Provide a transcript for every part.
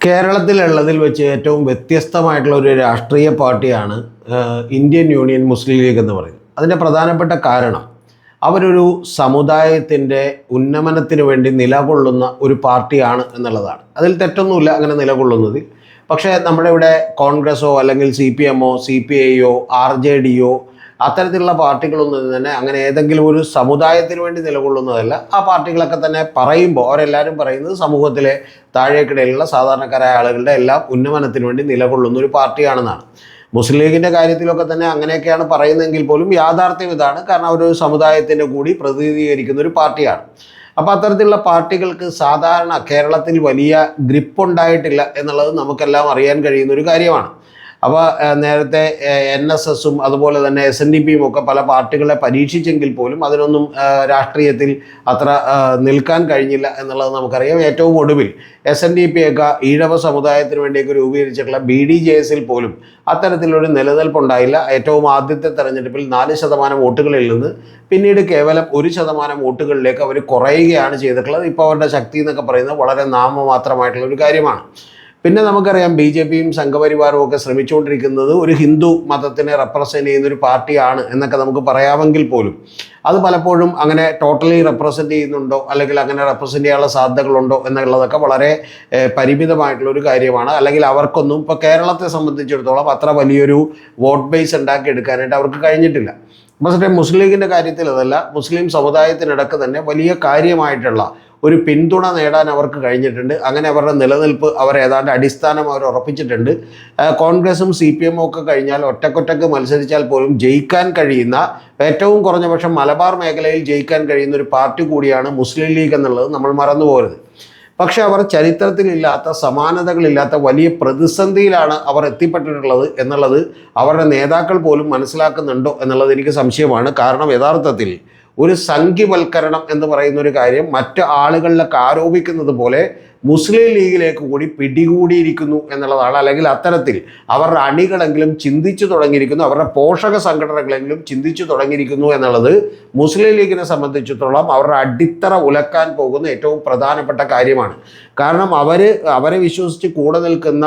കേരളത്തിലുള്ളതിൽ വെച്ച് ഏറ്റവും വ്യത്യസ്തമായിട്ടുള്ള ഒരു രാഷ്ട്രീയ പാർട്ടിയാണ് ഇന്ത്യൻ യൂണിയൻ മുസ്ലിം ലീഗ് എന്ന് പറയുന്നത്. അതിൻ്റെ പ്രധാനപ്പെട്ട കാരണം അവരൊരു സമുദായത്തിൻ്റെ ഉന്നമനത്തിന് വേണ്ടി നിലകൊള്ളുന്ന ഒരു പാർട്ടിയാണ് എന്നുള്ളതാണ്. അതിൽ തെറ്റൊന്നുമില്ല അങ്ങനെ നിലകൊള്ളുന്നതിൽ. പക്ഷേ നമ്മുടെ ഇവിടെ കോൺഗ്രസോ അല്ലെങ്കിൽ CPM-ഓ CPI-യോ RJD-യോ അത്തരത്തിലുള്ള പാർട്ടികളൊന്നും തന്നെ അങ്ങനെ ഏതെങ്കിലും ഒരു സമുദായത്തിന് വേണ്ടി നിലകൊള്ളുന്നതല്ല. ആ പാർട്ടികളൊക്കെ തന്നെ പറയുമ്പോൾ അവരെല്ലാവരും പറയുന്നത് സമൂഹത്തിലെ താഴേക്കിടയിലുള്ള സാധാരണക്കാരായ ആളുകളുടെ എല്ലാം ഉന്നമനത്തിന് വേണ്ടി നിലകൊള്ളുന്ന ഒരു പാർട്ടിയാണെന്നാണ്. മുസ്ലിം ലീഗിൻ്റെ കാര്യത്തിലൊക്കെ തന്നെ അങ്ങനെയൊക്കെയാണ് പറയുന്നതെങ്കിൽ പോലും യാഥാർത്ഥ്യം ഇതാണ്. കാരണം അവരൊരു സമുദായത്തിൻ്റെ കൂടി പ്രതിനിധീകരിക്കുന്ന ഒരു പാർട്ടിയാണ്. അപ്പോൾ അത്തരത്തിലുള്ള പാർട്ടികൾക്ക് സാധാരണ കേരളത്തിൽ വലിയ ഗ്രിപ്പുണ്ടായിട്ടില്ല എന്നുള്ളത് നമുക്കെല്ലാം അറിയാൻ കഴിയുന്ന ഒരു കാര്യമാണ്. അപ്പോൾ നേരത്തെ NSS-ഉം അതുപോലെ തന്നെ SNDP-യും ഒക്കെ പല പാർട്ടികളെ പരീക്ഷിച്ചെങ്കിൽ പോലും അതിനൊന്നും രാഷ്ട്രീയത്തിൽ അത്ര നിൽക്കാൻ കഴിഞ്ഞില്ല എന്നുള്ളത് നമുക്കറിയാം. ഏറ്റവും ഒടുവിൽ SNDP-യൊക്കെ ഈഴവ സമുദായത്തിന് വേണ്ടിയൊക്കെ രൂപീകരിച്ചിട്ടുള്ള BDJS-ൽ പോലും അത്തരത്തിലൊരു നിലനിൽപ്പുണ്ടായില്ല. ഏറ്റവും ആദ്യത്തെ തെരഞ്ഞെടുപ്പിൽ 4% വോട്ടുകളിൽ നിന്ന് പിന്നീട് കേവലം 1% വോട്ടുകളിലേക്ക് അവർ കുറയുകയാണ് ചെയ്തിട്ടുള്ളത്. ഇപ്പോൾ അവരുടെ ശക്തി എന്നൊക്കെ പറയുന്നത് വളരെ നാമമാത്രമായിട്ടുള്ളൊരു കാര്യമാണ്. പിന്നെ നമുക്കറിയാം BJP-യും സംഘപരിവാരവും ഒക്കെ ശ്രമിച്ചുകൊണ്ടിരിക്കുന്നത് ഒരു ഹിന്ദു മതത്തിനെ റെപ്രസെൻ്റ് ചെയ്യുന്നൊരു പാർട്ടിയാണ് എന്നൊക്കെ നമുക്ക് പറയാമെങ്കിൽ പോലും അത് പലപ്പോഴും അങ്ങനെ ടോട്ടലി റെപ്രസെൻ്റ് ചെയ്യുന്നുണ്ടോ അല്ലെങ്കിൽ അങ്ങനെ റെപ്രസെൻ്റ് ചെയ്യാനുള്ള സാധ്യതകളുണ്ടോ എന്നുള്ളതൊക്കെ വളരെ പരിമിതമായിട്ടുള്ളൊരു കാര്യമാണ്. അല്ലെങ്കിൽ അവർക്കൊന്നും ഇപ്പോൾ കേരളത്തെ സംബന്ധിച്ചിടത്തോളം അത്ര വലിയൊരു വോട്ട് ബേസ് ഉണ്ടാക്കിയെടുക്കാനായിട്ട് അവർക്ക് കഴിഞ്ഞിട്ടില്ല. പക്ഷേ മുസ്ലിം ലീഗിൻ്റെ കാര്യത്തിൽ അതല്ല. മുസ്ലിം സമുദായത്തിനിടക്ക് തന്നെ വലിയ കാര്യമായിട്ടുള്ള ഒരു പിന്തുണ നേടാൻ അവർക്ക് കഴിഞ്ഞിട്ടുണ്ട്. അങ്ങനെ അവരുടെ നിലനിൽപ്പ് അവർ ഏതാണ്ട് അടിസ്ഥാനം അവർ ഉറപ്പിച്ചിട്ടുണ്ട്. കോൺഗ്രസും CPM-ഉം ഒക്കെ കഴിഞ്ഞാൽ ഒറ്റക്കൊറ്റക്ക് മത്സരിച്ചാൽ പോലും ജയിക്കാൻ കഴിയുന്ന, ഏറ്റവും കുറഞ്ഞ പക്ഷം മലബാർ മേഖലയിൽ ജയിക്കാൻ കഴിയുന്ന ഒരു പാർട്ടി കൂടിയാണ് മുസ്ലിം ലീഗ് എന്നുള്ളത് നമ്മൾ മറന്നു പോകരുത്. പക്ഷെ അവർ ചരിത്രത്തിലില്ലാത്ത, സമാനതകളില്ലാത്ത വലിയ പ്രതിസന്ധിയിലാണ് അവർ എത്തിപ്പെട്ടിട്ടുള്ളത് എന്നുള്ളത് അവരുടെ നേതാക്കൾ പോലും മനസ്സിലാക്കുന്നുണ്ടോ എന്നുള്ളത് എനിക്ക് സംശയമാണ്. കാരണം യഥാർത്ഥത്തിൽ ഒരു സംഘിവൽക്കരണം എന്ന് പറയുന്ന ഒരു കാര്യം മറ്റ് ആളുകളിലൊക്കെ ആരോപിക്കുന്നത് പോലെ മുസ്ലിം ലീഗിലേക്ക് കൂടി പിടികൂടിയിരിക്കുന്നു എന്നുള്ളതാണ്. അല്ലെങ്കിൽ അത്തരത്തിൽ അവരുടെ അണികളെങ്കിലും ചിന്തിച്ചു തുടങ്ങിയിരിക്കുന്നു, അവരുടെ പോഷക സംഘടനകളെങ്കിലും ചിന്തിച്ചു തുടങ്ങിയിരിക്കുന്നു എന്നുള്ളത് മുസ്ലിം ലീഗിനെ സംബന്ധിച്ചിടത്തോളം അവരുടെ അടിത്തറ ഉലക്കാൻ പോകുന്ന ഏറ്റവും പ്രധാനപ്പെട്ട കാര്യമാണ്. കാരണം അവരെ വിശ്വസിച്ച് കൂടെ നിൽക്കുന്ന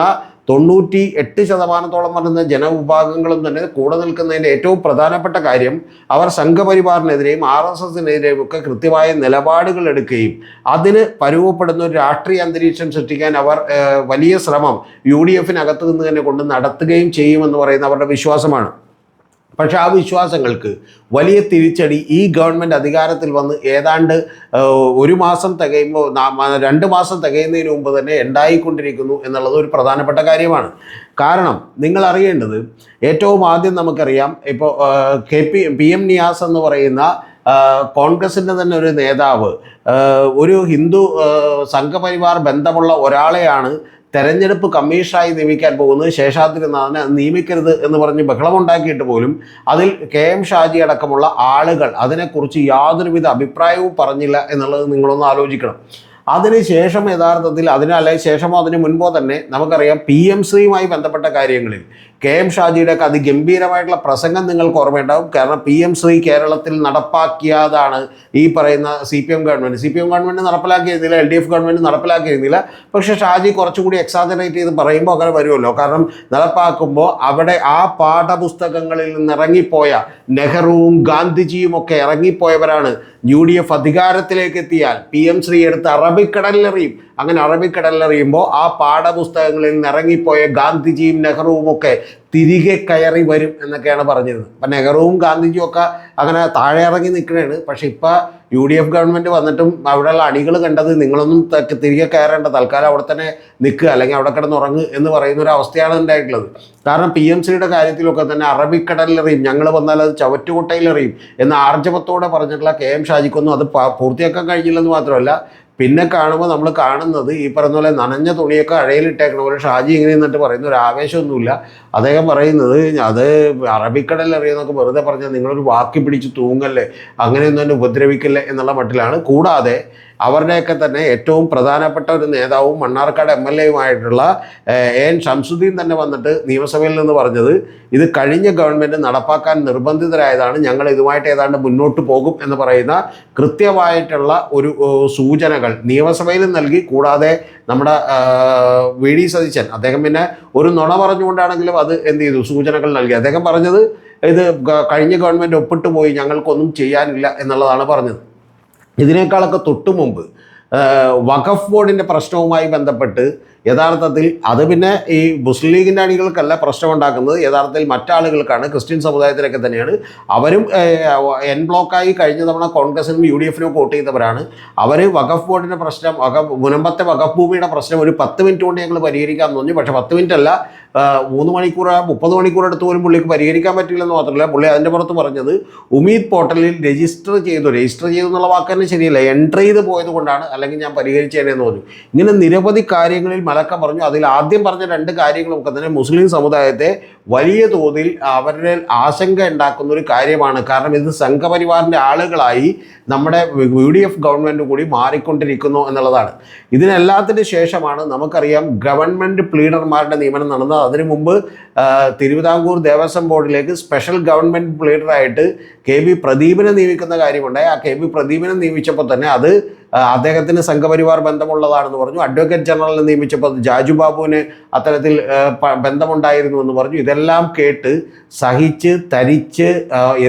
98% വരുന്ന ജനവിഭാഗങ്ങളും തന്നെ കൂടെ നിൽക്കുന്നതിൻ്റെ ഏറ്റവും പ്രധാനപ്പെട്ട കാര്യം അവർ സംഘപരിവാറിനെതിരെയും RSS-നെതിരെയും ഒക്കെ കൃത്യമായ നിലപാടുകൾ എടുക്കുകയും അതിന് പരുവപ്പെടുന്ന ഒരു രാഷ്ട്രീയ അന്തരീക്ഷം സൃഷ്ടിക്കാൻ അവർ വലിയ ശ്രമം UDF-നകത്ത് നിന്ന് തന്നെ കൊണ്ട് നടത്തുകയും ചെയ്യുമെന്ന് പറയുന്ന അവരുടെ വിശ്വാസമാണ്. പക്ഷേ ആ വിശ്വാസങ്ങൾക്ക് വലിയ തിരിച്ചടി ഈ ഗവൺമെൻറ് അധികാരത്തിൽ വന്ന് ഏതാണ്ട് 1 മാസം തികയുമ്പോൾ 2 മാസം തികയുന്നതിന് മുമ്പ് തന്നെ ഉണ്ടായിക്കൊണ്ടിരിക്കുന്നു എന്നുള്ളത് ഒരു പ്രധാനപ്പെട്ട കാര്യമാണ്. കാരണം നിങ്ങൾ അറിയേണ്ടത്, ഏറ്റവും ആദ്യം നമുക്കറിയാം, ഇപ്പോൾ PM നിയാസ് എന്ന് പറയുന്ന കോൺഗ്രസിൻ്റെ തന്നെ ഒരു നേതാവ് ഒരു ഹിന്ദു സംഘപരിവാർ ബന്ധമുള്ള ഒരാളെയാണ് തെരഞ്ഞെടുപ്പ് കമ്മീഷനായി നിയമിക്കാൻ പോകുന്നത്. ശേഷാദ്രിനാഥനെ നിയമിക്കരുത് എന്ന് പറഞ്ഞ് ബഹളമുണ്ടാക്കിയിട്ട് പോലും അതിൽ KM ഷാജി അടക്കമുള്ള ആളുകൾ അതിനെക്കുറിച്ച് യാതൊരുവിധ അഭിപ്രായവും പറഞ്ഞില്ല എന്നുള്ളത് നിങ്ങളൊന്ന് ആലോചിക്കണം. അതിനുശേഷം യഥാർത്ഥത്തിൽ ശേഷമോ അതിന് മുൻപോ തന്നെ നമുക്കറിയാം PM ശ്രീയുമായി ബന്ധപ്പെട്ട കാര്യങ്ങളിൽ KM ഷാജിയുടെ അതിഗംഭീരമായിട്ടുള്ള പ്രസംഗം നിങ്ങൾക്ക് ഓർമ്മയുണ്ടാവും. കാരണം PM ശ്രീ കേരളത്തിൽ നടപ്പാക്കിയതാണ് ഈ പറയുന്ന CPM ഗവൺമെൻറ് നടപ്പിലാക്കിയിരുന്നില്ല, LDF ഗവൺമെൻറ് നടപ്പിലാക്കിയിരുന്നില്ല. പക്ഷേ ഷാജി കുറച്ചുകൂടി എക്സാജറേറ്റ് ചെയ്ത് പറയുമ്പോൾ അങ്ങനെ വരുമല്ലോ. കാരണം നടപ്പാക്കുമ്പോൾ അവിടെ ആ പാഠപുസ്തകങ്ങളിൽ നിന്ന് ഇറങ്ങിപ്പോയ നെഹ്റുവും ഗാന്ധിജിയും ഒക്കെ ഇറങ്ങിപ്പോയവരാണ്. UDF അധികാരത്തിലേക്ക് എത്തിയാൽ PM ശ്രീ എടുത്ത് അറബിക്കടലിലെറിയും. അങ്ങനെ അറബിക്കടലിലെറിയുമ്പോൾ ആ പാഠപുസ്തകങ്ങളിൽ നിന്ന് ഇറങ്ങിപ്പോയ ഗാന്ധിജിയും നെഹ്റുവും ഒക്കെ തിരികെ കയറി വരും എന്നൊക്കെയാണ് പറഞ്ഞിരുന്നത്. അപ്പം നെഹ്റുവും ഗാന്ധിജിയും ഒക്കെ അങ്ങനെ താഴെ ഇറങ്ങി നിൽക്കുകയാണ്. പക്ഷെ ഇപ്പോൾ UDF ഗവൺമെൻറ് വന്നിട്ടും അവിടെയുള്ള അണികൾ കണ്ടത് നിങ്ങളൊന്നും തിരികെ കയറേണ്ട, തൽക്കാലം അവിടെ തന്നെ നിൽക്കുക അല്ലെങ്കിൽ അവിടെ കിടന്നുറങ്ങുക എന്ന് പറയുന്ന ഒരു അവസ്ഥയാണ് ഉണ്ടായിട്ടുള്ളത്. കാരണം PM ശ്രീയുടെ കാര്യത്തിലൊക്കെ തന്നെ അറബിക്കടലിലെറിയും, ഞങ്ങൾ വന്നാൽ അത് ചവറ്റുകുട്ടയിലെറിയും എന്ന് ആർജവത്തോടെ പറഞ്ഞിട്ടുള്ള KM ഷാജിക്കൊന്നും അത് പൂർത്തിയാക്കാൻ കഴിഞ്ഞില്ലെന്ന് മാത്രമല്ല, പിന്നെ കാണുമ്പോൾ നമ്മൾ കാണുന്നത് ഈ പറഞ്ഞ പോലെ നനഞ്ഞ തുണിയൊക്കെ അഴയിലിട്ടേക്കണ പോലെ ഷാജി ഇങ്ങനെ നിന്നിട്ട് പറയുന്ന ഒരു ആവേശമൊന്നുമില്ല. അദ്ദേഹം പറയുന്നത് അത് അറബിക്കടലിലെറിയെന്നൊക്കെ വെറുതെ പറഞ്ഞാൽ നിങ്ങളൊരു വാക്കി പിടിച്ച് തൂങ്ങല്ലേ, അങ്ങനെയൊന്നും തന്നെ ഉപദ്രവിക്കല്ലേ എന്നുള്ള മട്ടിലാണ്. കൂടാതെ അവരുടെയൊക്കെ തന്നെ ഏറ്റവും പ്രധാനപ്പെട്ട ഒരു നേതാവും മണ്ണാർക്കാട് MLA-യുമായിട്ടുള്ള AN ഷംസുദ്ദീൻ തന്നെ വന്നിട്ട് നിയമസഭയിൽ നിന്ന് പറഞ്ഞത് ഇത് കഴിഞ്ഞ ഗവൺമെൻറ് നടപ്പാക്കാൻ നിർബന്ധിതരായതാണ്, ഞങ്ങൾ ഇതുമായിട്ട് ഏതാണ്ട് മുന്നോട്ട് പോകും എന്ന് പറയുന്ന കൃത്യമായിട്ടുള്ള ഒരു സൂചനകൾ നിയമസഭയിൽ നൽകി. കൂടാതെ നമ്മുടെ VD സതീശൻ അദ്ദേഹം പിന്നെ ഒരു നുണ പറഞ്ഞുകൊണ്ടാണെങ്കിലും അത് എന്ത് ചെയ്തു, സൂചനകൾ നൽകി. അദ്ദേഹം പറഞ്ഞത് ഇത് കഴിഞ്ഞ ഗവൺമെൻറ് ഒപ്പിട്ട് പോയി, ഞങ്ങൾക്കൊന്നും ചെയ്യാനില്ല എന്നുള്ളതാണ് പറഞ്ഞത്. ഇതിനേക്കാളൊക്കെ തൊട്ടു മുമ്പ് വഖഫ് ബോർഡിൻ്റെ പ്രശ്നവുമായി ബന്ധപ്പെട്ട് യഥാർത്ഥത്തിൽ അത് പിന്നെ ഈ മുസ്ലിം ലീഗിൻ്റെ അണികൾക്കല്ല പ്രശ്നമുണ്ടാക്കുന്നത്, യഥാർത്ഥത്തിൽ മറ്റാളുകൾക്കാണ്, ക്രിസ്ത്യൻ സമുദായത്തിലൊക്കെ തന്നെയാണ്. അവരും എൻ ബ്ലോക്കായി കഴിഞ്ഞ തവണ കോൺഗ്രസിനും UDF-നും വോട്ട് ചെയ്തവരാണ്. അവർ വഖഫ് ബോർഡിൻ്റെ പ്രശ്നം, മുനമ്പത്തെ വഖഫ് ഭൂമിയുടെ പ്രശ്നം ഒരു 10 മിനിറ്റ് കൊണ്ട് ഞങ്ങൾ പരിഹരിക്കാമെന്ന് പറഞ്ഞു. പക്ഷേ 10 മിനിറ്റ് അല്ല, 3 മണിക്കൂർ 30 മണിക്കൂർ എടുത്ത് പോലും പുള്ളിക്ക് പരിഹരിക്കാൻ പറ്റില്ലെന്ന് മാത്രമല്ല, പുള്ളി അതിൻ്റെ പുറത്ത് പറഞ്ഞത് ഉമീദ് പോർട്ടലിൽ രജിസ്റ്റർ ചെയ്തു എന്നുള്ള വാക്ക് തന്നെ ശരിയല്ല, എൻട്രി ചെയ്ത് പോയത് കൊണ്ടാണ്, അല്ലെങ്കിൽ ഞാൻ പരിഹരിച്ചേനെന്ന് പറഞ്ഞു. ഇങ്ങനെ നിരവധി കാര്യങ്ങളിൽ മലക്ക പറഞ്ഞു. അതിൽ ആദ്യം പറഞ്ഞ 2 കാര്യങ്ങളൊക്കെ തന്നെ മുസ്ലിം സമുദായത്തെ വലിയ തോതിൽ അവരുടെ ആശങ്ക ഉണ്ടാക്കുന്ന ഒരു കാര്യമാണ്. കാരണം ഇത് സംഘപരിവാറിൻ്റെ ആളുകളായി നമ്മുടെ UDF ഗവൺമെൻറ് കൂടി മാറിക്കൊണ്ടിരിക്കുന്നു എന്നുള്ളതാണ്. ഇതിനെല്ലാത്തിന് ശേഷമാണ് നമുക്കറിയാം ഗവൺമെൻറ് പ്ലീഡർമാരുടെ നിയമനം നടന്നത്. അതിനു മുമ്പ് തിരുവിതാംകൂർ ദേവസ്വം ബോർഡിലേക്ക് സ്പെഷ്യൽ ഗവൺമെൻറ് പ്ലീഡറായിട്ട് KB പ്രദീപിനെ നിയമിക്കുന്ന കാര്യമുണ്ടായി. ആ KB പ്രദീപിനെ നിയമിച്ചപ്പോൾ തന്നെ അത് അദ്ദേഹത്തിന് സംഘപരിവാർ ബന്ധമുള്ളതാണെന്ന് പറഞ്ഞു. അഡ്വക്കേറ്റ് ജനറലിനെ നിയമിച്ചപ്പോൾ ജാജു ബാബുവിന് അത്തരത്തിൽ ബന്ധമുണ്ടായിരുന്നു എന്ന് പറഞ്ഞു. ഇതെല്ലാം കേട്ട് സഹിച്ച് തരിച്ച്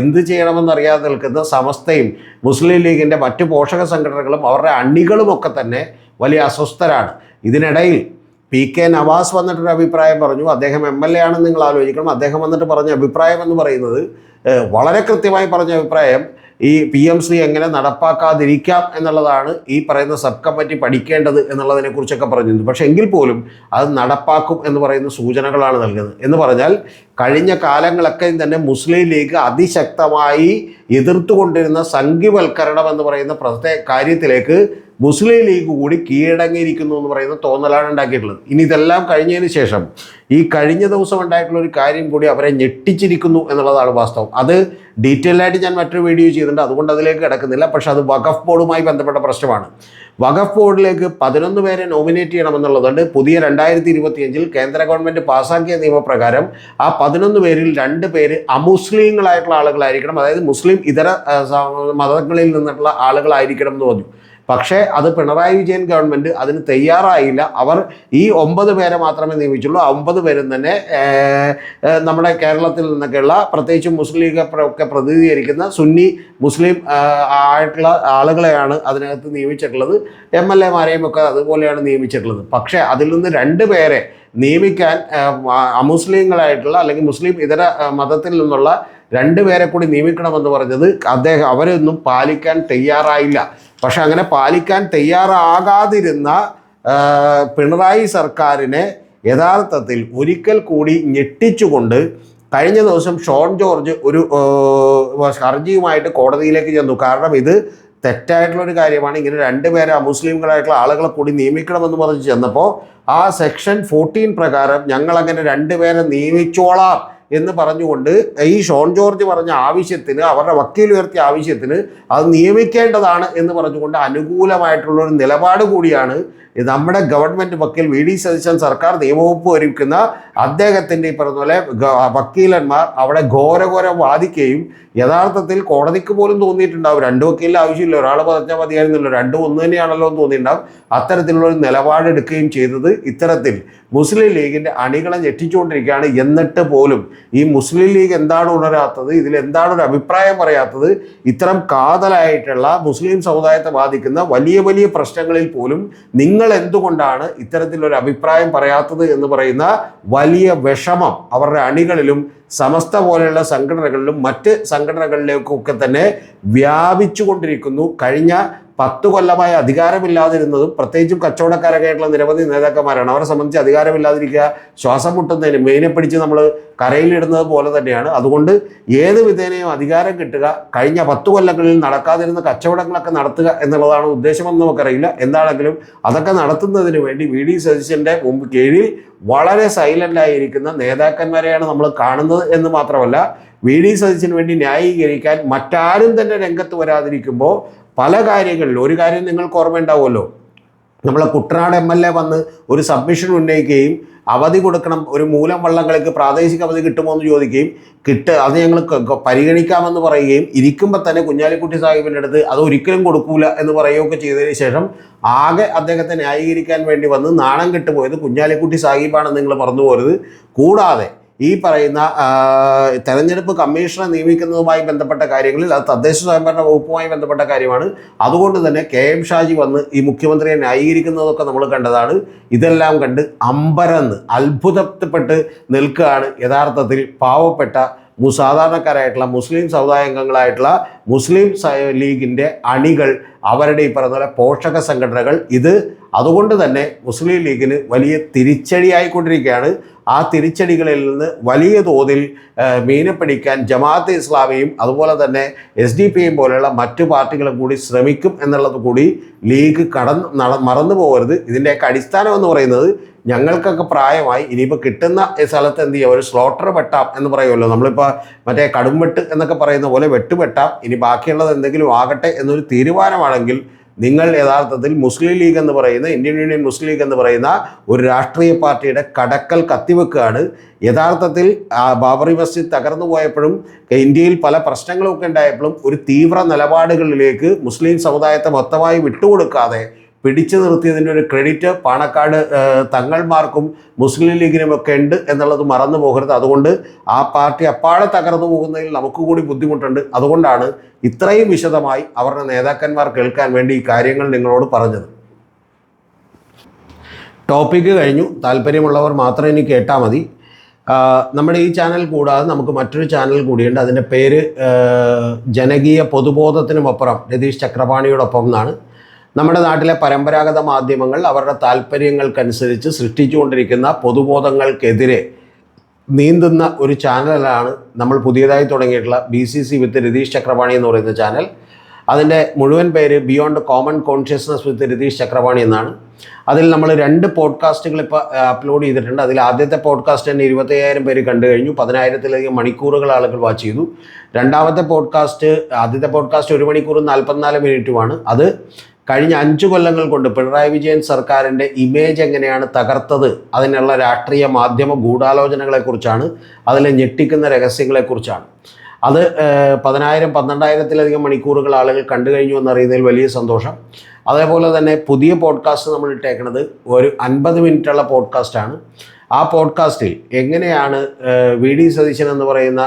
എന്ത് ചെയ്യണമെന്നറിയാതെ നിൽക്കുന്ന സമസ്തയും മുസ്ലിം ലീഗിൻ്റെ മറ്റ് പോഷക സംഘടനകളും അവരുടെ അണികളുമൊക്കെ തന്നെ വലിയ അസ്വസ്ഥരാണ്. ഇതിനിടയിൽ PK നവാസ് വന്നിട്ടൊരു അഭിപ്രായം പറഞ്ഞു. അദ്ദേഹം MLA ആണെന്ന് നിങ്ങൾ ആലോചിക്കണം. അദ്ദേഹം വന്നിട്ട് പറഞ്ഞ അഭിപ്രായം എന്ന് പറയുന്നത് വളരെ കൃത്യമായി പറഞ്ഞ അഭിപ്രായം ഈ PMC എങ്ങനെ നടപ്പാക്കാതിരിക്കാം എന്നുള്ളതാണ് ഈ പറയുന്ന സബ് കമ്മിറ്റി പഠിക്കേണ്ടത് എന്നുള്ളതിനെക്കുറിച്ചൊക്കെ പറഞ്ഞിരുന്നു. പക്ഷേ എങ്കിൽ പോലും അത് നടപ്പാക്കും എന്ന് പറയുന്ന സൂചനകളാണ് നൽകുന്നത്. എന്ന് പറഞ്ഞാൽ കഴിഞ്ഞ കാലങ്ങളൊക്കെ തന്നെ മുസ്ലിം ലീഗ് അതിശക്തമായി എതിർത്തുകൊണ്ടിരുന്ന സംഘിവൽക്കരണം എന്ന് പറയുന്ന കാര്യത്തിലേക്ക് മുസ്ലിം ലീഗ് കൂടി കീഴടങ്ങിയിരിക്കുന്നു എന്ന് പറയുന്ന തോന്നലാണ് ഉണ്ടാക്കിയിട്ടുള്ളത്. ഇനി ഇതെല്ലാം കഴിഞ്ഞതിന് ശേഷം ഈ കഴിഞ്ഞ ദിവസം ഉണ്ടായിട്ടുള്ള ഒരു കാര്യം കൂടി അവരെ ഞെട്ടിച്ചിരിക്കുന്നു എന്നുള്ളതാണ് വാസ്തവം. അത് ഡീറ്റെയിൽ ആയിട്ട് ഞാൻ മറ്റൊരു വീഡിയോ ചെയ്തിട്ടുണ്ട്, അതുകൊണ്ട് അതിലേക്ക് കിടക്കുന്നില്ല. പക്ഷെ അത് വഖഫ് ബോർഡുമായി ബന്ധപ്പെട്ട പ്രശ്നമാണ്. വഖഫ് ബോർഡിലേക്ക് 11 പേരെ നോമിനേറ്റ് ചെയ്യണമെന്നുള്ളതുകൊണ്ട് പുതിയ 2025 കേന്ദ്ര ഗവൺമെൻറ് പാസ്സാക്കിയ നിയമപ്രകാരം ആ 11 പേരിൽ 2 പേര് അമുസ്ലിങ്ങളായിട്ടുള്ള ആളുകളായിരിക്കണം, അതായത് മുസ്ലിം ഇതര മതങ്ങളിൽ നിന്നുള്ള ആളുകളായിരിക്കണം എന്ന് പറഞ്ഞു. പക്ഷേ അത് പിണറായി വിജയൻ ഗവൺമെൻറ് അതിന് തയ്യാറായില്ല. അവർ ഈ 9 പേരെ മാത്രമേ നിയമിച്ചുള്ളൂ. ആ 9 പേരും തന്നെ നമ്മുടെ കേരളത്തിൽ നിന്നൊക്കെയുള്ള പ്രത്യേകിച്ചും മുസ്ലിം ലീഗ് ഒക്കെ പ്രതിനിധീകരിക്കുന്ന സുന്നി മുസ്ലിം ആയിട്ടുള്ള ആളുകളെയാണ് അതിനകത്ത് നിയമിച്ചിട്ടുള്ളത്. MLA-മാരെയും ഒക്കെ അതുപോലെയാണ് നിയമിച്ചിട്ടുള്ളത്. പക്ഷേ അതിൽ നിന്ന് 2 പേരെ നിയമിക്കാൻ അമുസ്ലിങ്ങളായിട്ടുള്ള അല്ലെങ്കിൽ മുസ്ലിം ഇതര മതത്തിൽ നിന്നുള്ള 2 പേരെ കൂടി നിയമിക്കണമെന്ന് പറഞ്ഞത് അവരൊന്നും പാലിക്കാൻ തയ്യാറായില്ല. പക്ഷെ അങ്ങനെ പാലിക്കാൻ തയ്യാറാകാതിരുന്ന പിണറായി സർക്കാരിനെ യഥാർത്ഥത്തിൽ ഒരിക്കൽ കൂടി ഞെട്ടിച്ചുകൊണ്ട് കഴിഞ്ഞ ദിവസം ഷോൺ ജോർജ് ഒരു ഹർജിയുമായിട്ട് കോടതിയിലേക്ക് ചെന്നു. കാരണം ഇത് തെറ്റായിട്ടുള്ളൊരു കാര്യമാണ്. ഇങ്ങനെ 2 പേരെ അമുസ്ലിങ്ങളായിട്ടുള്ള ആളുകളെ കൂടി നിയമിക്കണമെന്ന് പറഞ്ഞ് ചെന്നപ്പോൾ ആ സെക്ഷൻ 14 പ്രകാരം ഞങ്ങളങ്ങനെ 2 പേരെ നിയമിച്ചോളാം എന്ന് പറഞ്ഞുകൊണ്ട് ഈ ഷോൺ ജോർജ് പറഞ്ഞ ആവശ്യത്തിന്, അവരുടെ വക്കീൽ ഉയർത്തിയ ആവശ്യത്തിന് അത് നിയമിക്കേണ്ടതാണ് എന്ന് പറഞ്ഞുകൊണ്ട് അനുകൂലമായിട്ടുള്ളൊരു നിലപാട് കൂടിയാണ് നമ്മുടെ ഗവൺമെൻറ് വക്കീൽ VD സതീശൻ സർക്കാർ നിയമവകുപ്പ് ഒരുക്കുന്ന അദ്ദേഹത്തിൻ്റെ ഈ പറഞ്ഞ പോലെ വക്കീലന്മാർ അവിടെ ഘോരഘോരം വാദിക്കുകയും യഥാർത്ഥത്തിൽ കോടതിക്ക് പോലും തോന്നിയിട്ടുണ്ടാവും 2 വക്കീലിൻ്റെ ആവശ്യമില്ല, ഒരാൾ പറഞ്ഞാൽ മതിയായിരുന്നല്ലോ, 2 ഒന്ന് തന്നെയാണല്ലോ എന്ന് തോന്നിയിട്ടുണ്ടാവും. അത്തരത്തിലുള്ളൊരു നിലപാടെടുക്കുകയും ചെയ്തത് ഇത്തരത്തിൽ മുസ്ലിം ലീഗിൻ്റെ അണികളെ ഞെട്ടിച്ചുകൊണ്ടിരിക്കുകയാണ്. എന്നിട്ട് പോലും ഈ മുസ്ലിം ലീഗ് എന്താണ് ഉണരാത്തത്, ഇതിലെന്താണ് ഒരു അഭിപ്രായം പറയാത്തത്? ഇത്തരം കാതലായിട്ടുള്ള മുസ്ലിം സമുദായത്തെ ബാധിക്കുന്ന വലിയ വലിയ പ്രശ്നങ്ങളിൽ പോലും നിങ്ങൾ എന്തുകൊണ്ടാണ് ഇത്തരത്തിലൊരു അഭിപ്രായം പറയാത്തത് എന്ന് പറയുന്ന വലിയ വിഷമം അവരുടെ അണികളിലും സമസ്ത പോലെയുള്ള സംഘടനകളിലും മറ്റ് സംഘടനകളിലേക്കൊക്കെ തന്നെ വ്യാപിച്ചു കൊണ്ടിരിക്കുന്നു. കഴിഞ്ഞ 10 കൊല്ലമായി അധികാരമില്ലാതിരുന്നതും പ്രത്യേകിച്ചും കച്ചവടക്കാരൊക്കെ ആയിട്ടുള്ള നിരവധി നേതാക്കന്മാരാണ്. അവരെ സംബന്ധിച്ച് അധികാരമില്ലാതിരിക്കുക ശ്വാസം മുട്ടുന്നതിന് മെയിനെ പിടിച്ച് നമ്മൾ കരയിലിടുന്നത് പോലെ തന്നെയാണ്. അതുകൊണ്ട് ഏത് വിധേനയും അധികാരം കിട്ടുക, കഴിഞ്ഞ 10 കൊല്ലങ്ങളിൽ നടക്കാതിരുന്ന കച്ചവടങ്ങളൊക്കെ നടത്തുക എന്നുള്ളതാണ് ഉദ്ദേശമെന്ന് നമുക്കറിയില്ല. എന്താണെങ്കിലും അതൊക്കെ നടത്തുന്നതിന് വേണ്ടി VD സതീശൻ്റെ കീഴിൽ വളരെ സൈലൻ്റായിരിക്കുന്ന നേതാക്കന്മാരെയാണ് നമ്മൾ കാണുന്നത് എന്ന് മാത്രമല്ല VD സതീശന് വേണ്ടി ന്യായീകരിക്കാൻ മറ്റാരും തന്നെ രംഗത്ത് വരാതിരിക്കുമ്പോൾ പല കാര്യങ്ങളിലും ഒരു കാര്യം നിങ്ങൾക്ക് ഓർമ്മയുണ്ടാവുമല്ലോ, നമ്മളെ കുട്ടനാട് MLA വന്ന് ഒരു സബ്മിഷൻ ഉന്നയിക്കുകയും അവധി കൊടുക്കണം, ഒരു മൂലം വള്ളങ്ങൾക്ക് പ്രാദേശിക അവധി കിട്ടുമോ എന്ന് ചോദിക്കുകയും അത് ഞങ്ങൾ പരിഗണിക്കാമെന്ന് പറയുകയും ഇരിക്കുമ്പോൾ തന്നെ കുഞ്ഞാലിക്കുട്ടി സാഹിബിൻ്റെ അടുത്ത് അത് ഒരിക്കലും കൊടുക്കൂല എന്ന് പറയുകയൊക്കെ ചെയ്തതിന് ശേഷം ആകെ അദ്ദേഹത്തെ ന്യായീകരിക്കാൻ വേണ്ടി വന്ന് നാണം കെട്ടുപോയത് കുഞ്ഞാലിക്കുട്ടി സാഹിബാണെന്ന് നിങ്ങൾ മറന്നു പോരുത്. കൂടാതെ ഈ പറയുന്ന തെരഞ്ഞെടുപ്പ് കമ്മീഷനെ നിയമിക്കുന്നതുമായി ബന്ധപ്പെട്ട കാര്യങ്ങളിൽ അത് തദ്ദേശ സ്വയംഭരണ വകുപ്പുമായി ബന്ധപ്പെട്ട കാര്യമാണ്. അതുകൊണ്ട് തന്നെ KM ഷാജി വന്ന് ഈ മുഖ്യമന്ത്രിയെ ന്യായീകരിക്കുന്നതൊക്കെ നമ്മൾ കണ്ടതാണ്. ഇതെല്ലാം കണ്ട് അമ്പരന്ന് അത്ഭുതപ്പെട്ട് നിൽക്കുകയാണ് യഥാർത്ഥത്തിൽ പാവപ്പെട്ട സാധാരണക്കാരായിട്ടുള്ള മുസ്ലിം സമുദായാംഗങ്ങളായിട്ടുള്ള മുസ്ലിം ലീഗിൻ്റെ അണികൾ, അവരുടെ ഈ പറഞ്ഞ പോലെ പോഷക സംഘടനകൾ. ഇത് അതുകൊണ്ട് തന്നെ മുസ്ലിം ലീഗിന് വലിയ തിരിച്ചടിയായിക്കൊണ്ടിരിക്കുകയാണ്. ആ തിരിച്ചടികളിൽ നിന്ന് വലിയ തോതിൽ മീനെ പിടിക്കാൻ ജമാഅത്തെ ഇസ്ലാമിയും അതുപോലെ തന്നെ SDPയും പോലെയുള്ള മറ്റു പാർട്ടികളും കൂടി ശ്രമിക്കും എന്നുള്ളത് കൂടി ലീഗ് മറന്നു പോകരുത്. ഇതിൻ്റെയൊക്കെ അടിസ്ഥാനം എന്ന് പറയുന്നത് ഞങ്ങൾക്കൊക്കെ പ്രായമായി, ഇനിയിപ്പോൾ കിട്ടുന്ന സ്ഥലത്ത് എന്ത് ചെയ്യുക, ഒരു സ്ലോട്ടർ വെട്ടാം എന്ന് പറയുമല്ലോ, നമ്മളിപ്പോൾ മറ്റേ കടുംവെട്ട് എന്നൊക്കെ പറയുന്ന പോലെ വെട്ടുവെട്ടാം, ഇനി ബാക്കിയുള്ളത് എന്തെങ്കിലും ആകട്ടെ എന്നൊരു തീരുമാനമാണെങ്കിൽ നിങ്ങൾ യഥാർത്ഥത്തിൽ മുസ്ലിം ലീഗ് എന്ന് പറയുന്ന, ഇന്ത്യൻ യൂണിയൻ മുസ്ലിം ലീഗ് എന്ന് പറയുന്ന ഒരു രാഷ്ട്രീയ പാർട്ടിയുടെ കടക്കൽ കത്തിവെക്കുകയാണ്. യഥാർത്ഥത്തിൽ ബാബറി മസ്ജിദ് തകർന്നു പോയപ്പോഴും ഇന്ത്യയിൽ പല പ്രശ്നങ്ങളൊക്കെ ഉണ്ടായപ്പോഴും ഒരു തീവ്ര നിലപാടുകളിലേക്ക് മുസ്ലിം സമുദായത്തെ മൊത്തമായി വിട്ടുകൊടുക്കാതെ പിടിച്ചു നിർത്തിയതിൻ്റെ ഒരു ക്രെഡിറ്റ് പാണക്കാട് തങ്ങൾമാർക്കും മുസ്ലിം ലീഗിനുമൊക്കെ ഉണ്ട് എന്നുള്ളത് മറന്നു പോകരുത്. അതുകൊണ്ട് ആ പാർട്ടി അപ്പാടെ തകർന്നു പോകുന്നതിൽ നമുക്ക് കൂടി ബുദ്ധിമുട്ടുണ്ട്. അതുകൊണ്ടാണ് ഇത്രയും വിശദമായി അവരുടെ നേതാക്കന്മാർ കേൾക്കാൻ വേണ്ടി ഈ കാര്യങ്ങൾ നിങ്ങളോട് പറഞ്ഞത്. ടോപ്പിക്ക് കഴിഞ്ഞു. താല്പര്യമുള്ളവർ മാത്രം ഇനി കേട്ടാൽ മതി. നമ്മുടെ ഈ ചാനൽ കൂടാതെ നമുക്ക് മറ്റൊരു ചാനൽ കൂടിയുണ്ട്. അതിൻ്റെ പേര് ജനകീയ പൊതുബോധത്തിനുമപ്പുറം രതീഷ് ചക്രപാണിയോടൊപ്പം എന്നാണ്. നമ്മുടെ നാട്ടിലെ പരമ്പരാഗത മാധ്യമങ്ങൾ അവരുടെ താല്പര്യങ്ങൾക്കനുസരിച്ച് സൃഷ്ടിച്ചുകൊണ്ടിരിക്കുന്ന പൊതുബോധങ്ങൾക്കെതിരെ നീന്തുന്ന ഒരു ചാനലാണ് നമ്മൾ പുതിയതായി തുടങ്ങിയിട്ടുള്ള BCC വിത്ത് രതീഷ് ചക്രപാണി എന്ന് പറയുന്ന ചാനൽ. അതിൻ്റെ മുഴുവൻ പേര് ബിയോണ്ട് കോമൺ കോൺഷ്യസ്നസ് വിത്ത് രതീഷ് ചക്രപാണി എന്നാണ്. അതിൽ നമ്മൾ 2 പോഡ്കാസ്റ്റുകൾ ഇപ്പോൾ അപ്ലോഡ് ചെയ്തിട്ടുണ്ട്. അതിൽ ആദ്യത്തെ പോഡ്കാസ്റ്റ് തന്നെ 25,000 പേര് കണ്ടു കഴിഞ്ഞു, 10,000-ലധികം മണിക്കൂറുകൾ ആളുകൾ വാച്ച് ചെയ്തു. ആദ്യത്തെ പോഡ്കാസ്റ്റ് 1 മണിക്കൂറും 44 മിനിറ്റുമാണ്. അത് കഴിഞ്ഞ 5 കൊല്ലങ്ങൾ കൊണ്ട് പിണറായി വിജയൻ സർക്കാരിൻ്റെ ഇമേജ് എങ്ങനെയാണ് തകർത്തത്, അതിനുള്ള രാഷ്ട്രീയ മാധ്യമ ഗൂഢാലോചനകളെക്കുറിച്ചാണ്, അതിലെ ഞെട്ടിക്കുന്ന രഹസ്യങ്ങളെക്കുറിച്ചാണ്. അത് 10,000-12,000-ലധികം മണിക്കൂറുകൾ ആളുകൾ കണ്ടു കഴിഞ്ഞു എന്നറിയുന്നതിൽ വലിയ സന്തോഷം. അതേപോലെ തന്നെ പുതിയ പോഡ്കാസ്റ്റ് നമ്മൾ ഇട്ടേക്കുന്നത് ഒരു 50 മിനിറ്റുള്ള പോഡ്കാസ്റ്റാണ്. ആ പോഡ്കാസ്റ്റിൽ എങ്ങനെയാണ് VD സതീശൻ എന്ന് പറയുന്ന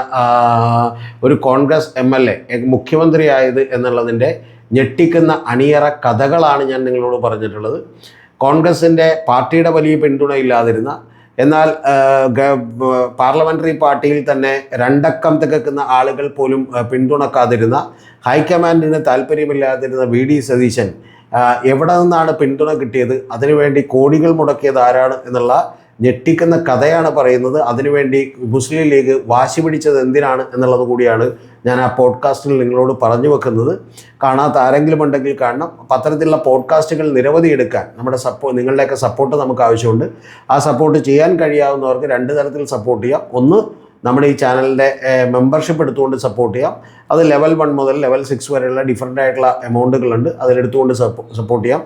ഒരു കോൺഗ്രസ് MLA മുഖ്യമന്ത്രിയായത് എന്നുള്ളതിൻ്റെ ഞെട്ടിക്കുന്ന അണിയറ കഥകളാണ് ഞാൻ നിങ്ങളോട് പറഞ്ഞിട്ടുള്ളത്. കോൺഗ്രസിൻ്റെ പാർട്ടിയുടെ വലിയ പിന്തുണയില്ലാതിരുന്ന, എന്നാൽ പാർലമെൻ്ററി പാർട്ടിയിൽ തന്നെ 2 അക്കം തികക്കുന്ന ആളുകൾ പോലും പിന്തുണക്കാതിരുന്ന, ഹൈക്കമാൻഡിന് താല്പര്യമില്ലാതിരുന്ന VD സതീശൻ എവിടെ നിന്നാണ് പിന്തുണ കിട്ടിയത്, അതിനുവേണ്ടി കോടികൾ മുടക്കിയത് ആരാണ് എന്നുള്ള ഞെട്ടിക്കുന്ന കഥയാണ് പറയുന്നത്. അതിനുവേണ്ടി മുസ്ലിം ലീഗ് വാശി പിടിച്ചത് എന്തിനാണ് എന്നുള്ളത് കൂടിയാണ് ഞാൻ ആ പോഡ്കാസ്റ്റിൽ നിങ്ങളോട് പറഞ്ഞു വെക്കുന്നത്. കാണാത്ത ആരെങ്കിലും ഉണ്ടെങ്കിൽ കാണണം. പത്രത്തിലുള്ള പോഡ്കാസ്റ്റുകൾ നിരവധി എടുക്കാൻ നിങ്ങളുടെയൊക്കെ സപ്പോർട്ട് നമുക്ക് ആവശ്യമുണ്ട്. ആ സപ്പോർട്ട് ചെയ്യാൻ കഴിയാവുന്നവർക്ക് 2 തരത്തിൽ സപ്പോർട്ട് ചെയ്യാം. ഒന്ന്, നമ്മുടെ ഈ ചാനലിൻ്റെ മെമ്പർഷിപ്പ് എടുത്തുകൊണ്ട് സപ്പോർട്ട് ചെയ്യാം. അത് ലെവൽ 1 മുതൽ ലെവൽ 6 വരെയുള്ള ഡിഫറൻ്റ് ആയിട്ടുള്ള എമൗണ്ടുകളുണ്ട്, അതിലെടുത്തുകൊണ്ട് സപ്പോർട്ട് ചെയ്യാം.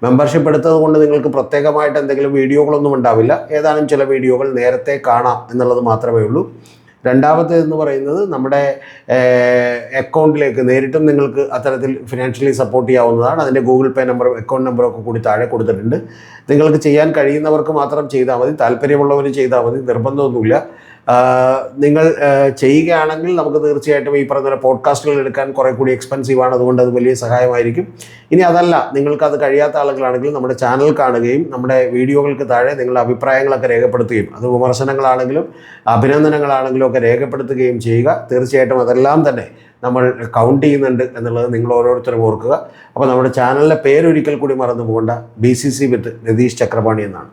മെമ്പർഷിപ്പ് എടുത്തത് കൊണ്ട് നിങ്ങൾക്ക് പ്രത്യേകമായിട്ട് എന്തെങ്കിലും വീഡിയോകളൊന്നും ഉണ്ടാവില്ല. ഏതാനും ചില വീഡിയോകൾ നേരത്തെ കാണാം എന്നുള്ളത് മാത്രമേ ഉള്ളൂ. രണ്ടാമത്തേതെന്ന് പറയുന്നത് നമ്മുടെ അക്കൗണ്ടിലേക്ക് നേരിട്ടും നിങ്ങൾക്ക് അത്തരത്തിൽ ഫിനാൻഷ്യലി സപ്പോർട്ട് ചെയ്യാവുന്നതാണ്. അതിൻ്റെ ഗൂഗിൾ പേ നമ്പറും അക്കൗണ്ട് നമ്പറും ഒക്കെ കൂടി താഴെ കൊടുത്തിട്ടുണ്ട്. നിങ്ങൾക്ക് ചെയ്യാൻ കഴിയുന്നവർക്ക് മാത്രം ചെയ്താൽ മതി, താല്പര്യമുള്ളവർ ചെയ്താൽ മതി, നിർബന്ധമൊന്നുമില്ല. നിങ്ങൾ ചെയ്യുകയാണെങ്കിൽ നമുക്ക് തീർച്ചയായിട്ടും ഈ പറഞ്ഞ പോഡ്കാസ്റ്റുകൾ എടുക്കാൻ കുറേ കൂടി എക്സ്പെൻസീവാണ്, അതുകൊണ്ട് അത് വലിയ സഹായമായിരിക്കും. ഇനി അതല്ല, നിങ്ങൾക്കത് കഴിയാത്ത ആളുകളാണെങ്കിൽ നമ്മുടെ ചാനൽ കാണുകയും നമ്മുടെ വീഡിയോകൾക്ക് താഴെ നിങ്ങളുടെ അഭിപ്രായങ്ങളൊക്കെ രേഖപ്പെടുത്തുകയും, അത് വിമർശനങ്ങളാണെങ്കിലും അഭിനന്ദനങ്ങളാണെങ്കിലും ഒക്കെ രേഖപ്പെടുത്തുകയും ചെയ്യുക. തീർച്ചയായിട്ടും അതെല്ലാം തന്നെ നമ്മൾ കൗണ്ട് ചെയ്യുന്നുണ്ട് എന്നുള്ളത് നിങ്ങൾ ഓരോരുത്തരും ഓർക്കുക. അപ്പോൾ നമ്മുടെ ചാനലിൻ്റെ പേരൊരിക്കൽ കൂടി മറന്നു പോകേണ്ട, BCC വിത്ത് രതീഷ് ചക്രപാണി എന്നാണ്.